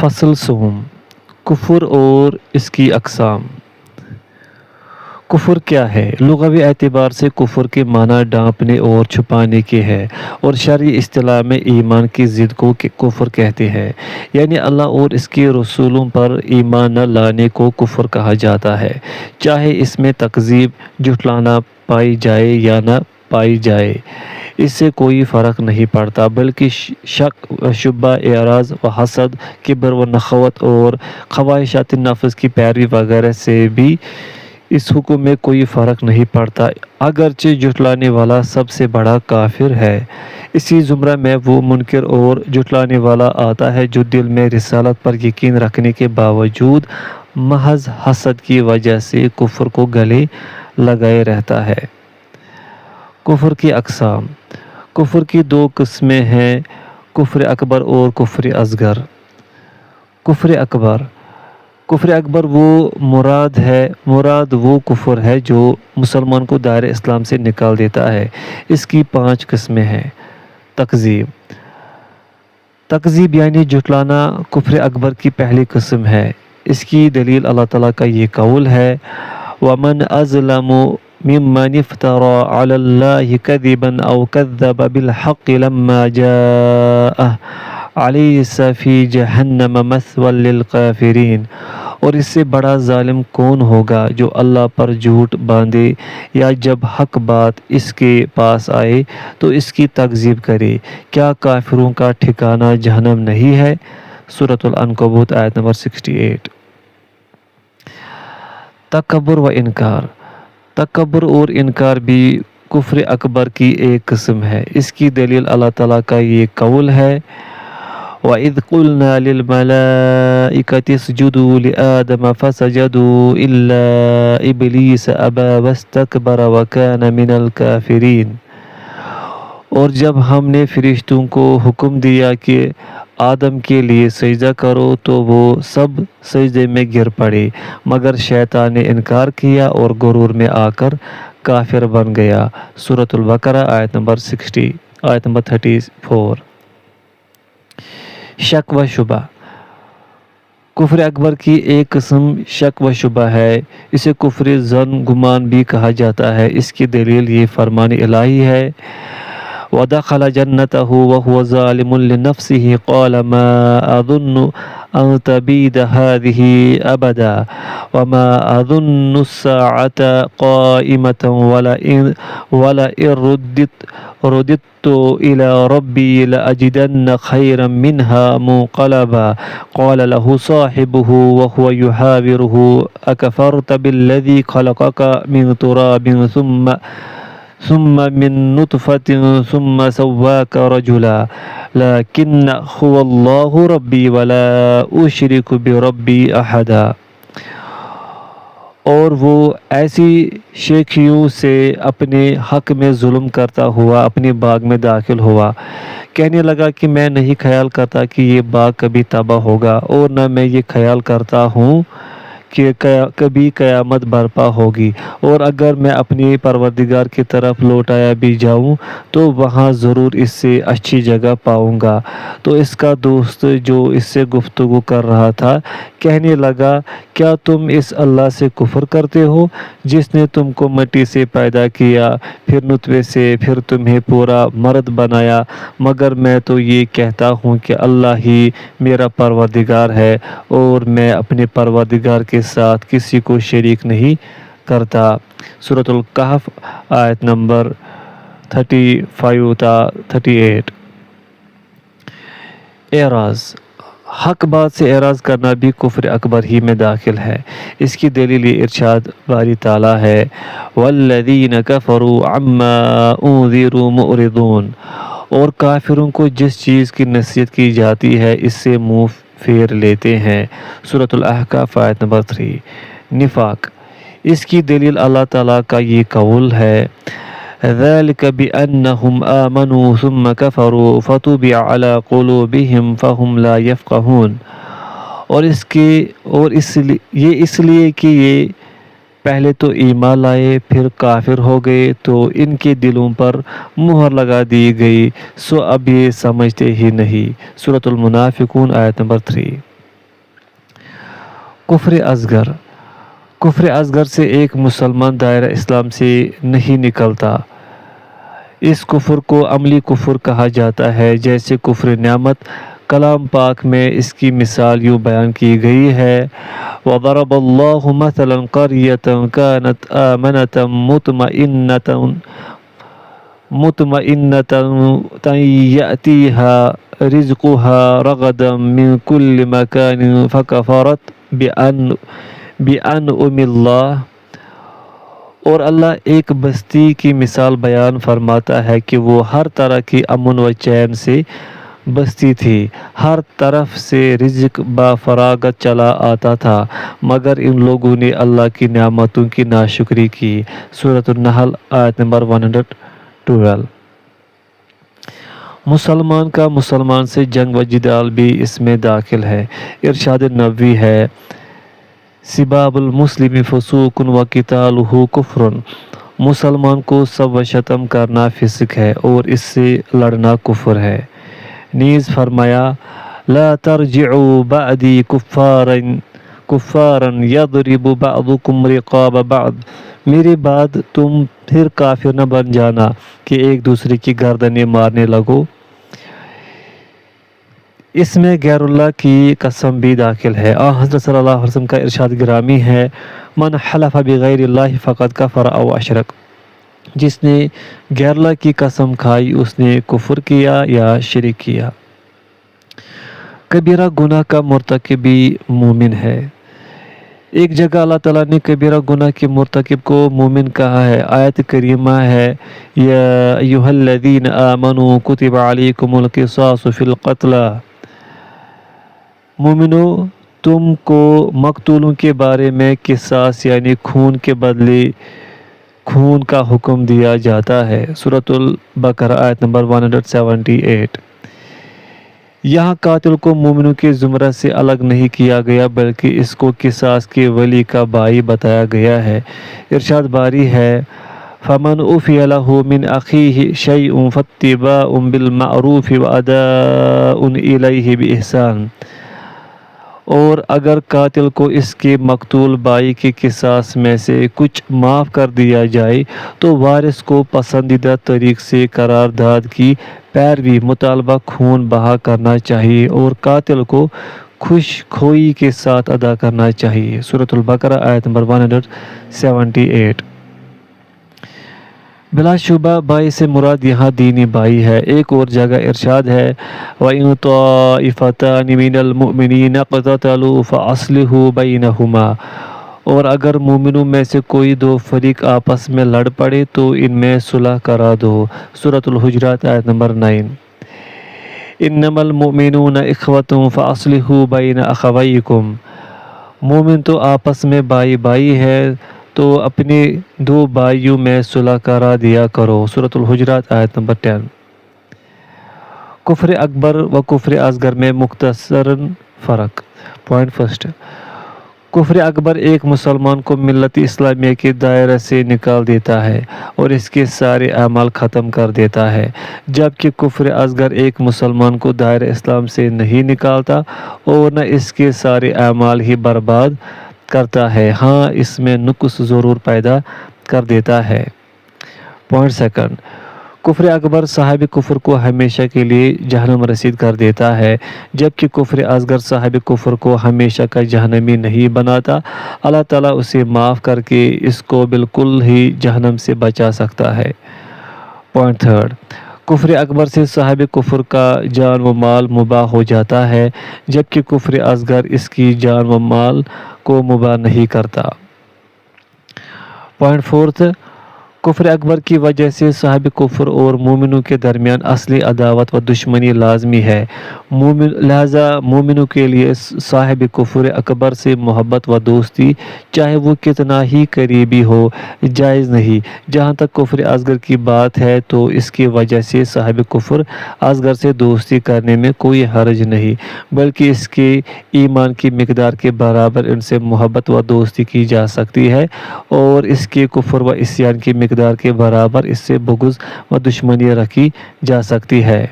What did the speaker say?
فصل سوم کفر اور اس کی اقسام۔ کفر کیا ہے؟ لغوی اعتبار سے کفر کے معنی ڈھانپنے اور چھپانے کے ہے، اور شرعی اصطلاح میں ایمان کی ضد کو کفر کہتے ہیں، یعنی اللہ اور اس کے رسولوں پر ایمان نہ لانے کو کفر کہا جاتا ہے، چاہے اس میں تکذیب، جھٹلانا پائی جائے یا نہ پائی جائے، اس سے کوئی فرق نہیں پڑتا، بلکہ شک و شبہ، اعراض و حسد، کبر و نخوت اور خواہشات نفس کی پیروی وغیرہ سے بھی اس حکم میں کوئی فرق نہیں پڑتا، اگرچہ جھٹلانے والا سب سے بڑا کافر ہے۔ اسی زمرہ میں وہ منکر اور جھٹلانے والا آتا ہے جو دل میں رسالت پر یقین رکھنے کے باوجود محض حسد کی وجہ سے کفر کو گلے لگائے رہتا ہے۔ کفر کی اقسام۔ کفر کی دو قسمیں ہیں، کفر اکبر اور کفر اصغر۔ کفر اکبر مراد وہ کفر ہے جو مسلمان کو دائرہ اسلام سے نکال دیتا ہے۔ اس کی 5 قسمیں ہیں۔ تکذیب یعنی جھٹلانا کفر اکبر کی پہلی قسم ہے۔ اس کی دلیل اللہ تعالیٰ کا یہ قول ہے وَمَنْ أَظْلَمُ مِمَّنِ افْتَرَى عَلَى اللَّهِ كَذِبًا أَوْ كَذَّبَ بِالْحَقِّ لَمَّا جَاءَهُ أَلَيْسَ فِي جَهَنَّمَ مَثْوًى لِلْكَافِرِينَ۔ اور اس سے بڑا ظالم کون ہوگا جو اللہ پر جھوٹ باندھے یا جب حق بات اس کے پاس آئے تو اس کی تکذیب کرے، کیا کافروں کا ٹھکانہ جہنم نہیں ہے؟ سورۃ العنکبوت آیت نمبر 68۔ تکبر و انکار۔ تکبر اور انکار بھی کفر اکبر کی ایک قسم ہے۔ اس کی دلیل اللہ تعالیٰ کا یہ قول ہے وَإِذْ قُلْنَا لِلْمَلَائِكَةِ اسْجُدُوا لِآدَمَ فَسَجَدُوا إِلَّا إِبْلِيسَ أَبَىٰ وَاسْتَكْبَرَ وَكَانَ مِنَ الْكَافِرِينَ۔ اور جب ہم نے فرشتوں کو حکم دیا کہ آدم کے لیے سجدہ کرو تو وہ سب سجدے میں گر پڑے، مگر شیطان نے انکار کیا اور غرور میں آ کر کافر بن گیا۔ سورۃ البقرہ آیت نمبر 34۔ شک و شبہ۔ کفر اکبر کی ایک قسم شک و شبہ ہے، اسے کفر ظن گمان بھی کہا جاتا ہے۔ اس کی دلیل یہ فرمان الہی ہے وَدَخَلَ جَنَّتَهُ وَهُوَ ظَالِمٌ لِنَفْسِهِ قَالَ مَا أَظُنُّ أَن تَبِيدَ هَٰذِهِ أَبَدًا وَمَا أَظُنُّ السَّاعَةَ قَائِمَةً وَلَئِن رُدِدتُّ إِلَىٰ رَبِّي لَأَجِدَنَّ خَيْرًا مِّنْهَا مُنقَلَبًا قَالَ لَهُ صَاحِبُهُ وَهُوَ يُحَاوِرُهُ أَكَفَرْتَ بِالَّذِي خَلَقَكَ مِن تُرَابٍ ثم من نطفة ثم سواك رجلا لكن هو الله ربي ولا أشرك بربي أحدا۔ اور وہ ایسی شیخیوں سے اپنے حق میں ظلم کرتا ہوا اپنے باغ میں داخل ہوا، کہنے لگا کہ میں نہیں خیال کرتا کہ یہ باغ کبھی تباہ ہوگا، اور نہ میں یہ خیال کرتا ہوں کہ کبھی قیامت برپا ہوگی، اور اگر میں اپنے پروردگار کی طرف لوٹایا بھی جاؤں تو وہاں ضرور اس سے اچھی جگہ پاؤں گا۔ تو اس کا دوست جو اس سے گفتگو کر رہا تھا کہنے لگا کیا تم اس اللہ سے کفر کرتے ہو جس نے تم کو مٹی سے پیدا کیا، پھر نطفے سے، پھر تمہیں پورا مرد بنایا، مگر میں تو یہ کہتا ہوں کہ اللہ ہی میرا پروردگار ہے اور میں اپنے پروردگار کے ساتھ کسی کو شریک نہیں کرتا۔ سورۃ الکہف آیت نمبر 35 تا 38۔ اعراض۔ حق بات سے اعراض کرنا بھی کفر اکبر ہی میں داخل ہے۔ اس کی دلیل یہ ارشاد باری تعالیٰ ہے وَالَّذِينَ كَفَرُوا عَمَّا أُنذِرُوا مُعْرِضُونَ۔ اور کافروں کو جس چیز کی نصیحت کی جاتی ہے اس سے منہ پھیر لیتے ہیں۔ سورۃ الاحقاف آیت نمبر 3۔ نفاق۔ اس کی دلیل اللہ تعالیٰ کا یہ قول ہے ذَلِكَ بِأَنَّهُمْ آمَنُوا ثُمَّ كَفَرُوا فَطُبِعَ عَلَىٰ قُلُوبِهِمْ فَهُمْ لَا يَفْقَهُونَ۔ اور اس لیے کہ یہ پہلے تو ایمان لائے پھر کافر ہو گئے تو ان کے دلوں پر مہر لگا دی گئی، سو اب یہ سمجھتے ہی نہیں۔ سورۃ المنافقون آیت نمبر 3۔ کفر اصغر سے ایک مسلمان دائرہ اسلام سے نہیں نکلتا۔ اس کفر کو عملی کفر کہا جاتا ہے، جیسے کفر نعمت۔ کلام پاک میں اس کی مثال یوں بیان کی گئی ہے: وَضَرَبَ اللَّهُ مَثَلًا قَرْيَةً كَانَتْ آمَنَةً مطمئنة يأتيها رزقها رغدا من كل مكان فكفرت بأنعم اللہ۔ اور اللہ ایک بستی کی مثال بیان فرماتا ہے کہ وہ ہر طرح کی امن و چین سے بستی تھی، ہر طرف سے رزق با فراغت چلا آتا تھا، مگر ان لوگوں نے اللہ کی نعمتوں کی ناشکری کی۔ سورۃ النحل آیت نمبر 112۔ مسلمان کا مسلمان سے جنگ و جدال بھی اس میں داخل ہے۔ ارشاد نبوی ہے: سباب المسلم فسوق و قتالہ کفر۔ مسلمان کو سب و شتم کرنا فسق ہے اور اس سے لڑنا کفر ہے۔ نیز فرمایا: لا ترجعوا بعدی کفارا یضرب بعضکم رقاب بعض۔ میرے بعد تم پھر کافر نہ بن جانا کہ ایک دوسرے کی گردنیں مارنے لگو۔ اس میں غیر اللہ کی قسم بھی داخل ہے۔ حضرت صلی اللہ علیہ وسلم کا ارشاد گرامی ہے: من حلف بغیر اللہ فقد کفر او اشرک۔ جس نے غیر اللہ کی قسم کھائی اس نے کفر کیا یا شرک کیا۔ کبیرہ گناہ کا مرتکب بھی مومن ہے۔ ایک جگہ اللہ تعالیٰ نے کبیرہ گناہ کے مرتکب کو مومن کہا ہے۔ آیت کریمہ ہے: یا ایھا الذین آمنوا کتب علیکم القصاص فی القتلی۔ مومنو، تم کو مقتولوں کے بارے میں قصاص یعنی خون کے بدلے خون کا حکم دیا جاتا ہے۔ سورۃ البقرہ آیت نمبر 178۔ یہاں قاتل کو مومنوں کے زمرہ سے الگ نہیں کیا گیا بلکہ اس کو قصاص کے ولی کا بھائی بتایا گیا ہے۔ ارشاد باری ہے: فَمَنْ عُفِيَ لَهُ مِنْ أَخِيهِ شَيْءٌ فَاتِّبَاعٌ بِالْمَعْرُوفِ وَأَدَاءٌ إِلَيْهِ بِإِحْسَانٍ۔ اور اگر قاتل کو اس کے مقتول بھائی کے قصاص میں سے کچھ معاف کر دیا جائے تو وارث کو پسندیدہ طریق سے قرارداد کی پیروی مطالبہ خون بہا کرنا چاہیے اور قاتل کو خوش خوئی کے ساتھ ادا کرنا چاہیے۔ سورۃ البقرہ آیت نمبر 178۔ بلا شبہ بھائی سے مراد یہاں دینی بھائی ہے۔ ایک اور جگہ ارشاد ہے: وَإِن طَائِفَتَانِ مِنَ الْمُؤْمِنِينَ اقْتَتَلُوا فَأَصْلِحُوا بَيْنَهُمَا۔ اور اگر مومنوں میں سے کوئی دو فریق آپس میں لڑ پڑے تو ان میں صلح کرا دو۔ سورۃ الحجرات آیت نمبر 9۔ انما المؤمنون اخوة فاصلحوا بین اخویکم۔ مومن تو آپس میں بھائی بھائی ہے تو اپنے دو بھائیوں میں صلح کرا دیا کرو۔ سورۃ الحجرات آیت نمبر 10۔ کفر اکبر و کفر اصغر میں مختصراً فرق۔ پوائنٹ فرسٹ: کفر اکبر ایک مسلمان کو ملت اسلامیہ کے دائرے سے نکال دیتا ہے اور اس کے سارے اعمال ختم کر دیتا ہے، جبکہ کفر اصغر ایک مسلمان کو دائرہ اسلام سے نہیں نکالتا اور نہ اس کے سارے اعمال ہی برباد کرتا ہے، ہاں اس میں نقص ضرور پیدا کر دیتا ہے۔ پوائنٹ سیکنڈ: کفر اکبر صاحب کفر کو ہمیشہ کے لیے جہنم رسید کر دیتا ہے، جبکہ کفر اصغر صاحب کفر کو ہمیشہ کا جہنمی نہیں بناتا، اللہ تعالیٰ اسے معاف کر کے اس کو بالکل ہی جہنم سے بچا سکتا ہے۔ پوائنٹ تھرڈ: کفر اکبر سے صاحب کفر کا جان و مال مباح ہو جاتا ہے، جبکہ کفر اصغر اس کی جان و مال کو مباح نہیں کرتا۔ پوائنٹ فورتھ: کفر اکبر کی وجہ سے صاحب کفر اور مومنوں کے درمیان اصلی عداوت و دشمنی لازمی ہے، لہذا مومنوں کے لیے صاحب کفر اکبر سے محبت و دوستی چاہے وہ کتنا ہی قریبی ہو جائز نہیں۔ جہاں تک کفر اصغر کی بات ہے تو اس کی وجہ سے صاحب کفر اصغر سے دوستی کرنے میں کوئی حرج نہیں، بلکہ اس کے ایمان کی مقدار کے برابر ان سے محبت و دوستی کی جا سکتی ہے اور اس کے کفر و عصیان کی مقدار کے برابر اس سے بغض و دشمنی رکھی جا سکتی ہے۔